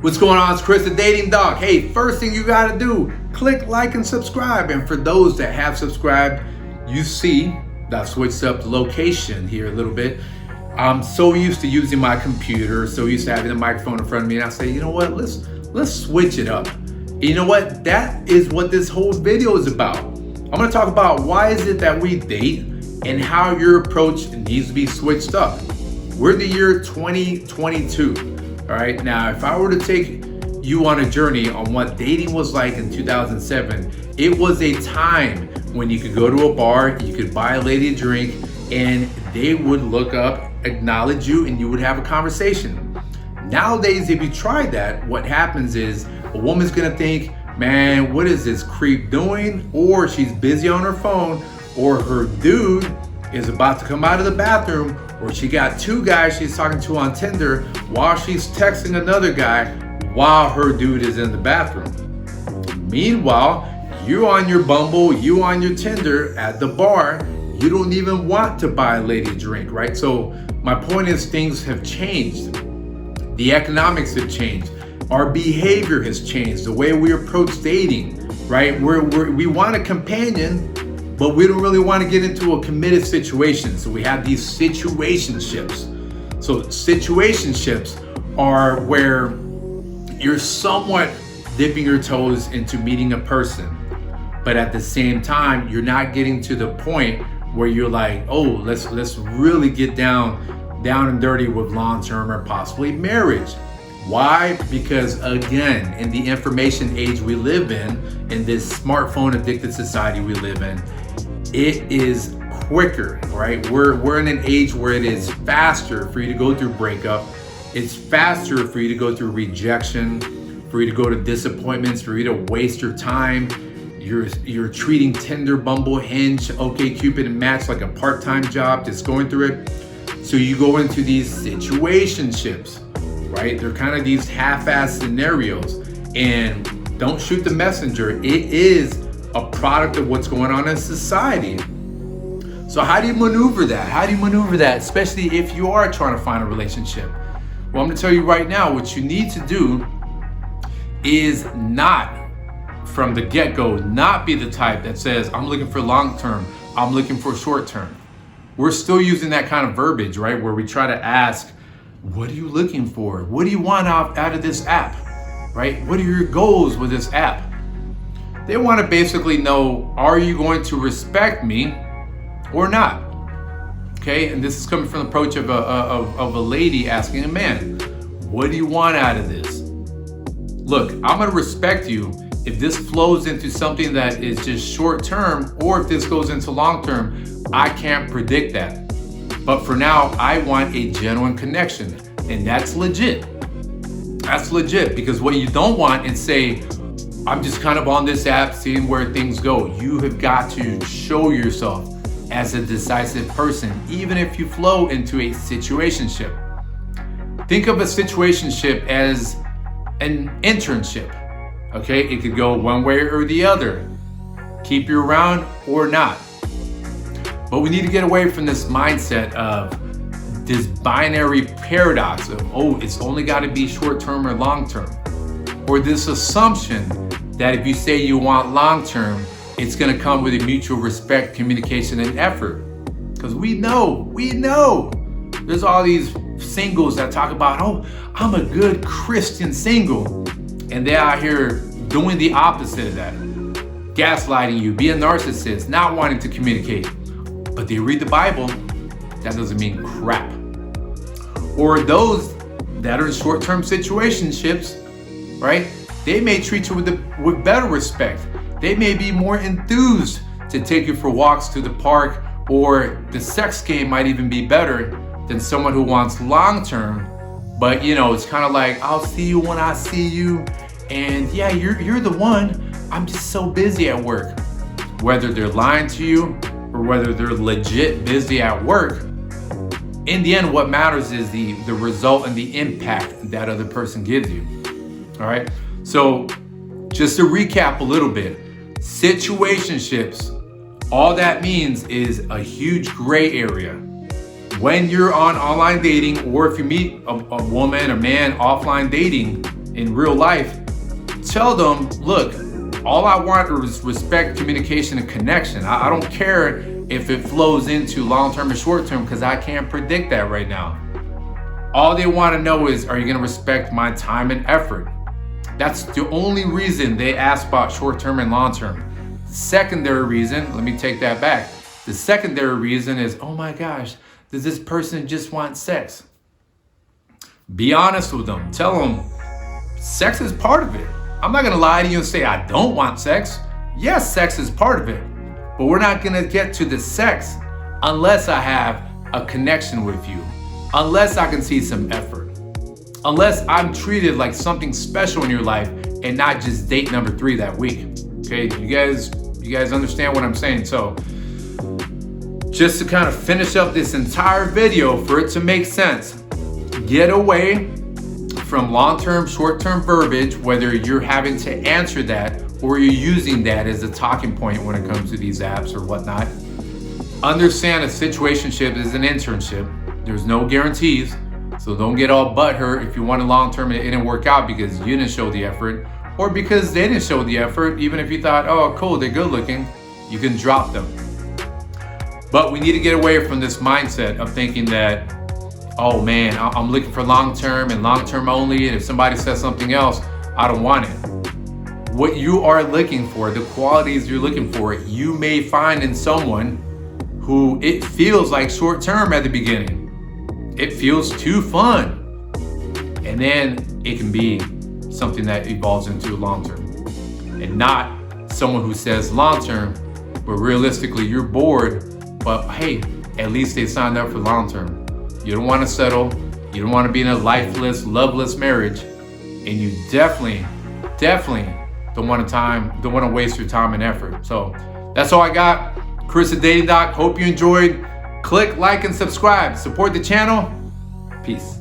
What's going on? It's Chris, the Dating Doc. Hey, first thing you gotta do, click like and subscribe. And for those that have subscribed, you see that I've switched up the location here a little bit. I'm so used to using my computer, so used to having the microphone in front of me, and I say, you know what, let's switch it up. And you know what? That is what this whole video is about. I'm gonna talk about why is it that we date and how your approach needs to be switched up. We're in the year 2022. All right, now if I were to take you on a journey on what dating was like in 2007, it was a time when you could go to a bar, you could buy a lady a drink, and they would look up, acknowledge you, and you would have a conversation. Nowadays, if you try that, what happens is a woman's gonna think, man, what is this creep doing? Or she's busy on her phone, or her dude is about to come out of the bathroom, or she got two guys she's talking to on Tinder while she's texting another guy while her dude is in the bathroom. Meanwhile, you on your Bumble, you on your Tinder at the bar, you don't even want to buy a lady a drink, right? So my point is things have changed. The economics have changed. Our behavior has changed. The way we approach dating, right? We want a companion, but we don't really want to get into a committed situation. So we have these situationships. So situationships are where you're somewhat dipping your toes into meeting a person, but at the same time, you're not getting to the point where you're like, oh, let's really get down and dirty with long-term or possibly marriage. Why? Because again, in the information age we live in this smartphone addicted society we live in, it is quicker, right? We're in an age where it is faster for you to go through breakup. It's faster for you to go through rejection, for you to go to disappointments, for you to waste your time. You're treating Tinder, Bumble, Hinge, OkCupid, and Match like a part-time job, just going through it. So you go into these situationships, right? They're kind of these half-ass scenarios, and don't shoot the messenger. It is a product of what's going on in society. So how do you maneuver that? How do you maneuver that, especially if you are trying to find a relationship? Well, I'm gonna tell you right now, what you need to do is not, from the get-go, not be the type that says, I'm looking for long-term, I'm looking for short-term. We're still using that kind of verbiage, right? Where we try to ask, what are you looking for? What do you want out of this app, right? What are your goals with this app? They want to basically know, are you going to respect me or not? Okay, and this is coming from the approach of a lady asking a man, what do you want out of this? Look, I'm going to respect you if this flows into something that is just short term, or if this goes into long term. I can't predict that. But for now, I want a genuine connection, and that's legit. That's legit, because what you don't want is say, I'm just kind of on this app seeing where things go. You have got to show yourself as a decisive person, even if you flow into a situationship. Think of a situationship as an internship, okay? It could go one way or the other. Keep you around or not. But we need to get away from this mindset of this binary paradox of, oh, it's only got to be short-term or long-term. Or this assumption that if you say you want long-term, it's going to come with a mutual respect, communication, and effort. Because we know, there's all these singles that talk about, oh, I'm a good Christian single. And they're out here doing the opposite of that. Gaslighting you, being a narcissist, not wanting to communicate. But they read the Bible, that doesn't mean crap. Or those that are in short-term situationships, right? They may treat you with better respect. They may be more enthused to take you for walks to the park, or the sex game might even be better than someone who wants long-term. But it's kind of like, I'll see you when I see you, and yeah, you're the one. I'm just so busy at work. Whether they're lying to you or whether they're legit busy at work, in the end, what matters is the result and the impact that other person gives you. All right. So just to recap a little bit, situationships, all that means is a huge gray area. When you're on online dating, or if you meet a woman, a man offline dating, and in real life, tell them, look, all I want is respect, communication, and connection. I don't care if it flows into long-term or short-term, because I can't predict that right now. All they want to know is, are you going to respect my time and effort? That's the only reason they ask about short-term and long-term. The secondary reason, let me take that back. The secondary reason is, oh my gosh, does this person just want sex? Be honest with them. Tell them sex is part of it. I'm not going to lie to you and say I don't want sex. Yes, sex is part of it. But we're not going to get to the sex unless I have a connection with you. Unless I can see some effort. Unless I'm treated like something special in your life and not just date number 3 that week. Okay, you guys understand what I'm saying? So just to kind of finish up this entire video, for it to make sense, get away from long-term, short-term verbiage, whether you're having to answer that or you're using that as a talking point when it comes to these apps or whatnot. Understand a situationship is an internship. There's no guarantees, so don't get all butthurt if you want a long-term and it didn't work out because you didn't show the effort, or because they didn't show the effort. Even if you thought, oh cool, they're good looking, you can drop them. But we need to get away from this mindset of thinking that, oh man, I'm looking for long-term and long-term only, and if somebody says something else, I don't want it. What you are looking for, the qualities you're looking for, you may find in someone who it feels like short-term at the beginning. It feels too fun. And then it can be something that evolves into long-term. And not someone who says long-term, but realistically you're bored, but hey, at least they signed up for long-term. You don't want to settle. You don't want to be in a lifeless, loveless marriage. And you definitely don't want to waste your time and effort. So that's all I got. Chris, TheDatingDoc. Hope you enjoyed. Click like and subscribe. Support the channel. Peace.